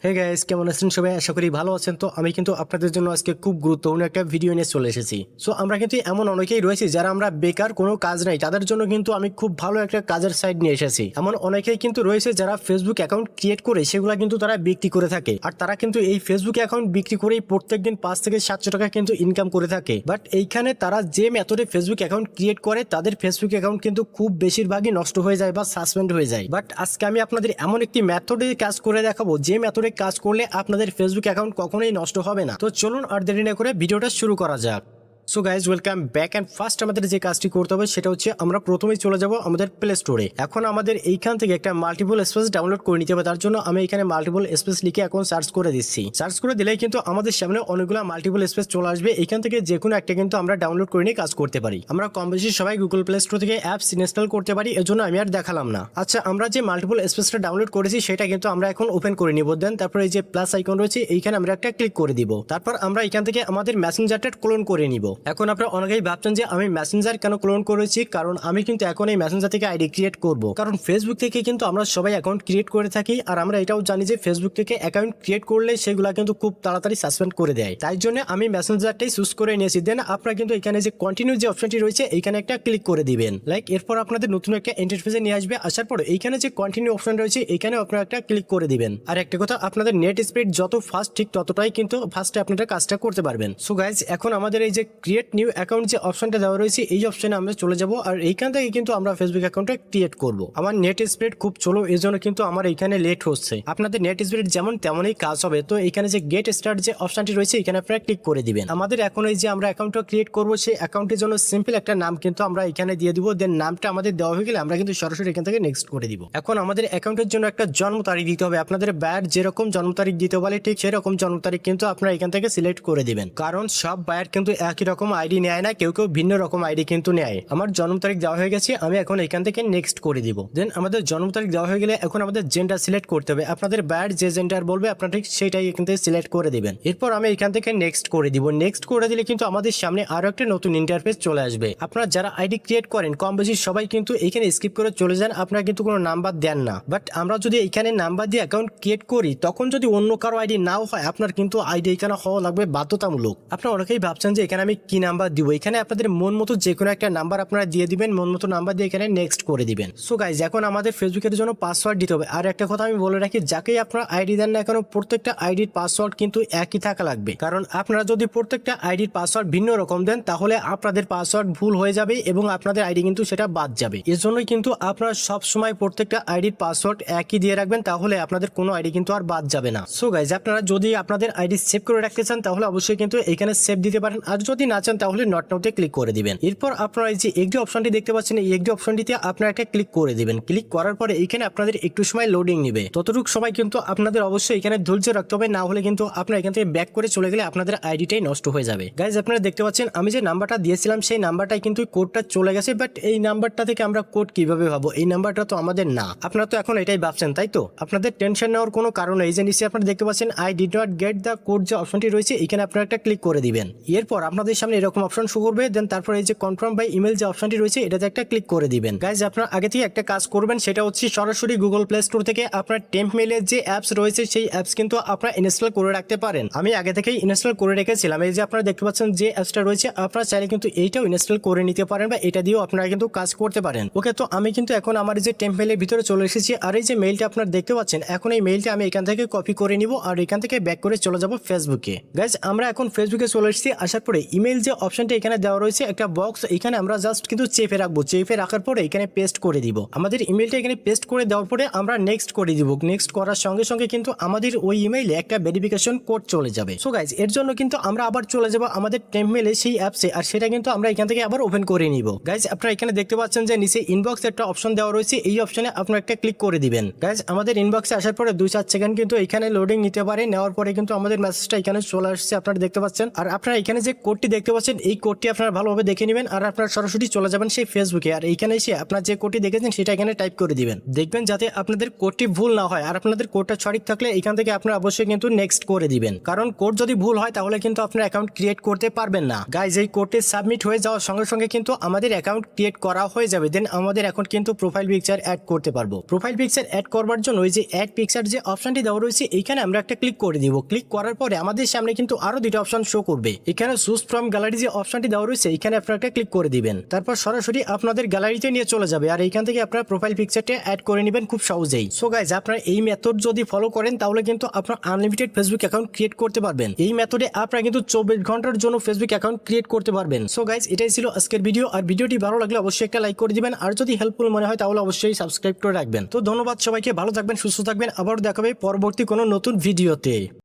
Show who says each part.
Speaker 1: Hey guys, কেমন আছেন সবাই? আশা করি ভালো আছেন। তো আমি কিন্তু আপনাদের জন্য আজকে খুব গুরুত্বপূর্ণ একটা ভিডিও নিয়ে চলে এসেছি। সো আমরা কিন্তু এমন অনেকেই রয়েছি যারা আমরা বেকার, কোনো কাজ নাই, তাদের জন্য কিন্তু আমি খুব ভালো একটা কাজের সাইট নিয়ে এসেছি। এমন অনেকেই কিন্তু রয়েছে যারা ফেসবুক অ্যাকাউন্ট ক্রিয়েট করে সেগুলো কিন্তু তারা বিক্রি করে থাকে, আর তারা কিন্তু এই ফেসবুক অ্যাকাউন্ট বিক্রি করেই প্রত্যেকদিন 5 থেকে 700 টাকা কিন্তু ইনকাম করে থাকে। বাট এইখানে তারা যে মেথডে ফেসবুক অ্যাকাউন্ট ক্রিয়েট করে তাদের ফেসবুক অ্যাকাউন্ট কিন্তু খুব বেশিরভাগই নষ্ট হয়ে যায় বা সাসপেন্ড হয়ে যায়। বাট আজকে আমি আপনাদের এমন একটি মেথডে কাজ করে দেখাবো যে মেথডে কাজ করলে আপনাদের ফেসবুক অ্যাকাউন্ট কখনোই নষ্ট হবে না। তো চলুন আর দেরি না করে ভিডিওটা শুরু করা যাক। So guys, welcome back. And first আমাদের যে কাজটি করতে হবে সেটা হচ্ছে আমরা প্রথমেই চলে যাব আমাদের প্লে স্টোরে। এখন আমাদের এইখান থেকে একটা মাল্টিপল স্পেস ডাউনলোড করে নিতে হবে। তার জন্য আমি এখানে মাল্টিপল স্পেস লিখে এখন সার্চ করে দিচ্ছি। সার্চ করে দিলেই কিন্তু আমাদের সামনে অনেকগুলো মাল্টিপল স্পেস চলে আসবে। এখান থেকে যে কোনো একটা কিন্তু আমরা ডাউনলোড করে নিয়ে কাজ করতে পারি। আমরা কম বেশি সবাই গুগল প্লে স্টোর থেকে অ্যাপস ইনস্টল করতে পারি, এজন্য আমি আর দেখালাম না। আচ্ছা, আমরা যে মাল্টিপল স্পেসটা ডাউনলোড করেছি সেটা কিন্তু আমরা এখন ওপেন করে নিব। দেন তারপরে এই যে প্লাস আইকন রয়েছে এইখানে আমরা একটা ক্লিক করে দিব। তারপর আমরা এখান থেকে আমাদের মেসেঞ্জারটা ক্লোন করে নিব। এখন আপনারা অনেকেই ভাবছেন যে আমি মেসেঞ্জার কেন ক্লোন করেছি, কারণ আমি কিন্তু এখন এই মেসেঞ্জার থেকে আইডি ক্রিয়েট করব। কারণ ফেসবুক থেকে কিন্তু আমরা সবাই অ্যাকাউন্ট ক্রিয়েট করে থাকি, আর আমরা এটাও জানি যে ফেসবুক থেকে অ্যাকাউন্ট ক্রিয়েট করলে সেগুলা কিন্তু খুব তাড়াতাড়ি সাসপেন্ড করে দেয়। তাই জন্য আমি মেসেঞ্জারটাই চুজ করে নিয়েছি। দেন আপনারা কিন্তু এখানে যে কন্টিনিউ যে অপশনটি রয়েছে এইখানে একটা ক্লিক করে দিবেন। এরপর আপনাদের নতুন একটা ইন্টারফেসে নিয়ে আসবে। আসার পর এইখানে যে কন্টিনিউ অপশন রয়েছে এইখানে আপনারা একটা ক্লিক করে দিবেন। আর একটা কথা, আপনাদের নেট স্পিড যত ফাস্ট ঠিক ততটাই কিন্তু ফাস্টে আপনারা কাজটা করতে পারবেন। সো গাইজ, এখন আমাদের এই যে ক্রিয়েট নিউ অ্যাকাউন্ট যে অপশনটা দেওয়া রয়েছে এই অপশনে আমরা চলে যাব, আর এইখান থেকে কিন্তু আমরা ফেসবুক অ্যাকাউন্টটা ক্রিয়েট করব। আমার নেট স্পিড খুব চলো, এই জন্য কিন্তু আমার এইখানে লেট হচ্ছে। আপনাদের নেট স্পিড যেমন তেমনই কাজ হবে। তো এইখানে যে গেট স্টার্ট যে অপশনটি রয়েছে এখানে আপনারা ক্লিক করে দিবেন। আমাদের এখন এই যে আমরা অ্যাকাউন্টটা ক্রিয়েট করব সেই অ্যাকাউন্টের জন্য সিম্পল একটা নাম কিন্তু আমরা এখানে দিয়ে দিব। দেন নামটা আমাদের দেওয়া হয়ে গেলে আমরা কিন্তু সরাসরি এখান থেকে নেক্সট করে দিব। এখন আমাদের অ্যাকাউন্টের জন্য একটা জন্ম তারিখ দিতে হবে। আপনাদের বায়ার যেরকম জন্ম তারিখ দিতে বলে ঠিক সেরকম জন্ম তারিখ কিন্তু আপনারা এখান থেকে সিলেক্ট করে দিবেন। কারণ সব বায়ার কিন্তু একই রকম আইডি নেয় না, কেউ কেউ ভিন্ন রকম আইডি কিন্তু নেয়। আমার জন্ম তারিখ দেওয়া হয়ে গেছে, আমি এখন এখান থেকে নেক্সট করে দিব। দেন আমাদের জন্ম তারিখ দেওয়া হয়ে গেলে এখন আমাদের জেন্ডার সিলেক্ট করতে হবে। আপনাদের বায়ার যে জেন্ডার বলবে আপনারা ঠিক সেটাই এখান থেকে সিলেক্ট করে দিবেন। এরপর আমি এখান থেকে নেক্সট করে দিব। নেক্সট করে দিলে কিন্তু আমাদের সামনে আরো একটা নতুন ইন্টারফেস চলে আসবে। আপনারা যারা আইডি ক্রিয়েট করেন কম বেশি সবাই কিন্তু এখানে স্কিপ করে চলে যান, আপনারা কিন্তু কোনো নাম্বার দেন না। বাট আমরা যদি এখানে নাম্বার দিয়ে অ্যাকাউন্ট ক্রিয়েট করি তখন যদি অন্য কারো আইডি নাও হয় আপনার কিন্তু আইডি এখানে হওয়া লাগবে বাধ্যতামূলক। আপনারা অনেকেই ভাবছেন যে এখানে আমি কি নাম্বার দিব। এখানে আপনাদের মন মতো যে কোনো একটা নাম্বার আপনারা দিয়ে দিবেন, মন মতো নাম্বার দিয়ে এখানে নেক্সট করে দিবেন। সো গাইজ, এখন আমাদের ফেসবুকের জন্য পাসওয়ার্ড দিতে হবে। আর একটা কথা আমি বলে রাখি, যাকেই আপনারা আইডি দেন না কেন প্রত্যেকটা আইডির পাসওয়ার্ড কিন্তু একই থাকা লাগবে। কারণ আপনারা যদি প্রত্যেকটা আইডির পাসওয়ার্ড ভিন্ন রকম দেন তাহলে আপনাদের পাসওয়ার্ড ভুল হয়ে যাবে এবং আপনাদের আইডি কিন্তু সেটা বাদ যাবে। এর জন্যই কিন্তু আপনারা সব সময় প্রত্যেকটা আইডির পাসওয়ার্ড একই দিয়ে রাখবেন, তাহলে আপনাদের কোনো আইডি কিন্তু আর বাদ যাবে না। সো গাইজ, আপনারা যদি আপনাদের আইডি সেভ করে রাখতে চান তাহলে অবশ্যই কিন্তু এখানে সেভ দিতে পারেন, আর যদি না চান তাহলে নট নাওতে ক্লিক করে দিবেন। এরপর আপনারা এই যে এগ্রি অপশনটি দেখতে পাচ্ছেন, এই এগ্রি অপশনটিতে আপনারা একটা ক্লিক করে দিবেন। ক্লিক করার পরে এখানে আপনাদের একটু সময় লোডিং নেবে। ততটুকু সময় কিন্তু আপনাদের অবশ্যই এখানে ধৈর্য রাখতে হবে, না হলে কিন্তু আপনারা এখান থেকে ব্যাক করে চলে গেলে আপনাদের আইডিটাই নষ্ট হয়ে যাবে। গাইজ, আপনারা দেখতে পাচ্ছেন আমি যে নাম্বারটা দিয়েছিলাম সেই নাম্বারটাই কিন্তু কোডটা চলে গেছে। বাট এই নাম্বারটা থেকে আমরা কোড কিভাবে পাবো? এই নাম্বারটা তো আমাদের না। আপনারা তো এখন এটাই ভাবছেন, তাই তো? আপনাদের টেনশন নেওয়ার কোনো কারণ নেই। যে নিচে আপনারা দেখতে পাচ্ছেন I did not get the code যে অপশনটি রয়েছে এখানে আপনারা একটা ক্লিক করে দিবেন। এরপর আপনাদের সামনে এরকম অপশন শো করবে। দেন তারপর এই যে কনফার্ম বাই ইমেল যে অপশনটি রয়েছে এটাতে একটা ক্লিক করে দিবেন। গাইজ, আপনারা আগে থেকে একটা কাজ করবেন, সেটা হচ্ছে সরাসরি গুগল প্লে স্টোর থেকে আপনার টেম্প মেইলের যে অ্যাপস রয়েছে সেই অ্যাপস কিন্তু আপনারা ইনস্টল করে রাখতে পারেন। আমি আগে থেকেই ইনস্টল করে রেখেছিলাম। এই যে আপনারা দেখতে পাচ্ছেন যে অ্যাপসটা রয়েছে, আপনারা চাইলে কিন্তু এইটাও ইনস্টল করে নিতে পারেন বা এটা দিয়েও আপনারা কিন্তু কাজ করতে পারেন। ওকে, তো আমি কিন্তু এখন আমার যে টেম্প মেইলের ভিতরে চলে এসেছি, আর এই যে মেইলটা আপনারা দেখতে পাচ্ছেন এখন এই মেইলটা আমি এখান থেকে কপি করে নিব আর এখান থেকে ব্যাক করে চলে যাব ফেসবুকে। গাইজ, আমরা এখন ফেসবুকে চলে এসেছি। আসার পরে ইমেল যে অপশনটা এখানে দেওয়া রয়েছে একটা বক্স, এখানে আমরা জাস্ট কিন্তু চেপে রাখবো। চেপে রাখার পরে এখানে পেস্ট করে দিব। আমাদের ইমেলটা এখানে পেস্ট করে দেওয়ার পরে আমরা নেক্সট করে দিব। নেক্সট করার সঙ্গে সঙ্গে কিন্তু আমাদের ওই ইমেইলে একটা ভেরিফিকেশন কোড চলে যাবে। সো গাইজ, এর জন্য কিন্তু আমরা আবার চলে যাব আমাদের টেম্প মেইলে সেই অ্যাপসে, আর সেটা কিন্তু আমরা এখান থেকে আবার ওপেন করে নিব। গাইজ, আপনারা এখানে দেখতে পাচ্ছেন যে নিচে ইনবক্স একটা অপশন দেওয়া রয়েছে, এই অপশনে আপনারা একটা ক্লিক করে দিবেন। গাইজ, আমাদের ইনবক্সে আসার পরে 2-4 সেকেন্ড কিন্তু এখানে লোডিং নিতে পারে। নেওয়ার পরে কিন্তু আমাদের মেসেজটা এখানে চলে আসছে আপনারা দেখতে পাচ্ছেন। আর আপনারা এখানে যে কোডটি দেখতে পাচ্ছেন এই কোডটি আপনারা ভালোভাবে দেখে নেবেন আর আপনারা সরাসরি চলে যাবেন সেই ফেসবুকে। আর এইখানে এসে আপনার যে কোডটি দেখেছেন সেটা এখানে টাইপ করে দিবেন। দেখবেন যাতে আপনাদের কোডটি ভুল না হয়। আর আপনাদের কোডটা সঠিক থাকলে এখান থেকে আপনারা অবশ্যই কিন্তু নেক্সট করে দিবেন, কারণ কোড যদি ভুল হয় তাহলে কিন্তু আপনার অ্যাকাউন্ট ক্রিয়েট করতে পারবেন না। গাইজ এই কোডটি সাবমিট হয়ে যাওয়ার সঙ্গে সঙ্গে কিন্তু আমাদের অ্যাকাউন্ট ক্রিয়েট করা হয়ে যাবে। দেন আমাদের এখন কিন্তু প্রোফাইল পিকচার অ্যাড করতে পারবো। প্রোফাইল পিকচার অ্যাড করবার জন্য ওই যে অ্যাড পিকচার যে অপশনটি দেওয়া রয়েছে এইখানে আমরা একটা ক্লিক করে দিব। ক্লিক করার পরে আমাদের সামনে কিন্তু আরো দুটো অপশন শো করবে। এখানে চুজ ফ্রম গ্যালারি যে অপশনটি দেওয়া রয়েছে এখানে আপনারা একটা ক্লিক করে দিবেন। তারপর সরাসরি আপনাদের গ্যালারিতে নিয়ে চলে যাবে আর এইখান থেকে আপনারা প্রোফাইল পিকচারটা অ্যাড করে নেবেন খুব সহজেই। সো গাইজ আপনারা এই মেথড যদি ফলো করেন তাহলে কিন্তু আপনারা আনলিমিটেড ফেসবুক অ্যাকাউন্ট ক্রিয়েট করতে পারবেন। এই মেথডে আপনারা কিন্তু 24 ঘন্টার জন্য ফেসবুক অ্যাকাউন্ট ক্রিয়েট করতে পারবেন। সো গাইজ এটাই ছিল আজকের ভিডিও। আর ভিডিওটি ভালো লাগলে অবশ্যই একটা লাইক করে দিবেন আর যদি হেল্পফুল মনে হয় তাহলে অবশ্যই সাবস্ক্রাইব করে রাখবেন। তো ধন্যবাদ সবাইকে, ভালো থাকবেন, সুস্থ থাকবেন, আবার দেখাবে পরবর্তী কোনো নতুন ভিডিওতে।